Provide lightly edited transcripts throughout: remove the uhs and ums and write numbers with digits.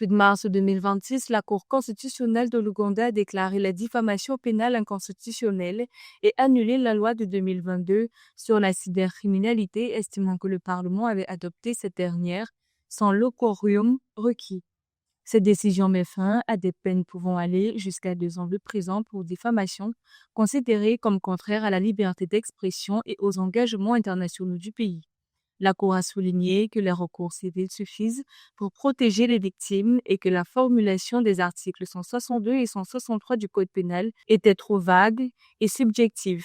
18 mars 2026, la Cour constitutionnelle de l'Ouganda a déclaré la diffamation pénale inconstitutionnelle et annulé la loi de 2022 sur la cybercriminalité, estimant que le Parlement avait adopté cette dernière sans le quorum requis. Cette décision met fin à des peines pouvant aller jusqu'à 2 ans de prison pour diffamation, considérée comme contraire à la liberté d'expression et aux engagements internationaux du pays. La Cour a souligné que les recours civils suffisent pour protéger les victimes et que la formulation des articles 162 et 163 du Code pénal était trop vague et subjective.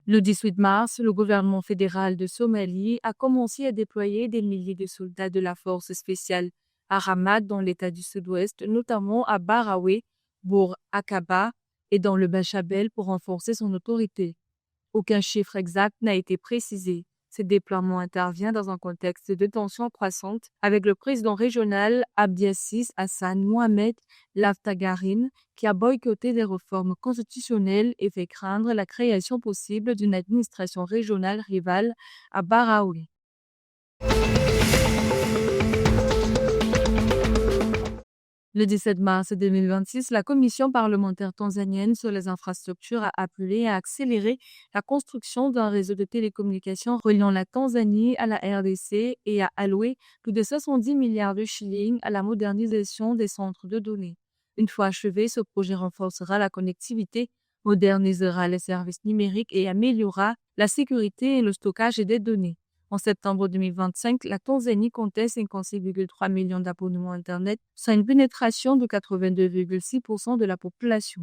Le 18 mars, le gouvernement fédéral de Somalie a commencé à déployer des milliers de soldats de la force spéciale à Ramad dans l'État du Sud-Ouest, notamment à Barawe, Bour Akaba et dans le Bachabel pour renforcer son autorité. Aucun chiffre exact n'a été précisé. Ce déploiement intervient dans un contexte de tensions croissantes avec le président régional Abdiaziz Hassan Mohamed Laftagarin qui a boycotté des réformes constitutionnelles et fait craindre la création possible d'une administration régionale rivale à Baraoui. Le 17 mars 2026, la Commission parlementaire tanzanienne sur les infrastructures a appelé à accélérer la construction d'un réseau de télécommunications reliant la Tanzanie à la RDC et a alloué plus de 70 milliards de shillings à la modernisation des centres de données. Une fois achevé, ce projet renforcera la connectivité, modernisera les services numériques et améliorera la sécurité et le stockage des données. En septembre 2025, la Tanzanie comptait 56,3 millions d'abonnements Internet, soit une pénétration de 82,6% de la population.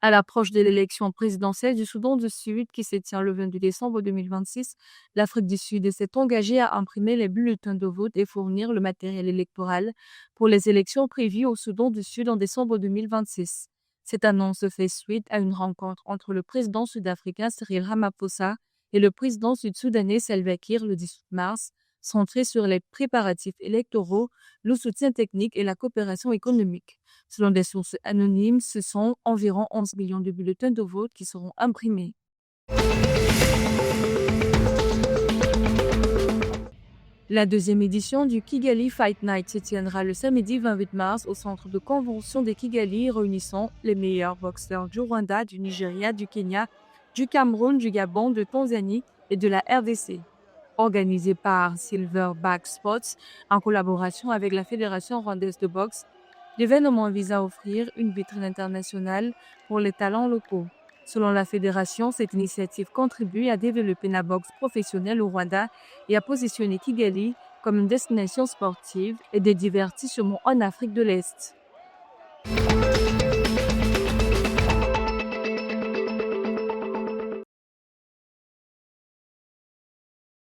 À l'approche de l'élection présidentielle du Soudan du Sud qui se tient le 22 décembre 2026, l'Afrique du Sud s'est engagée à imprimer les bulletins de vote et fournir le matériel électoral pour les élections prévues au Soudan du Sud en décembre 2026. Cette annonce fait suite à une rencontre entre le président sud-africain Cyril Ramaphosa et le président sud-soudanais Salva Kiir le 18 mars, centrée sur les préparatifs électoraux, le soutien technique et la coopération économique. Selon des sources anonymes, ce sont environ 11 millions de bulletins de vote qui seront imprimés. La deuxième édition du Kigali Fight Night se tiendra le samedi 28 mars au centre de convention de Kigali, réunissant les meilleurs boxeurs du Rwanda, du Nigeria, du Kenya, du Cameroun, du Gabon, de Tanzanie et de la RDC. Organisé par Silverback Sports en collaboration avec la Fédération rwandaise de boxe, l'événement vise à offrir une vitrine internationale pour les talents locaux. Selon la fédération, cette initiative contribue à développer la boxe professionnelle au Rwanda et à positionner Kigali comme une destination sportive et de divertissement en Afrique de l'Est.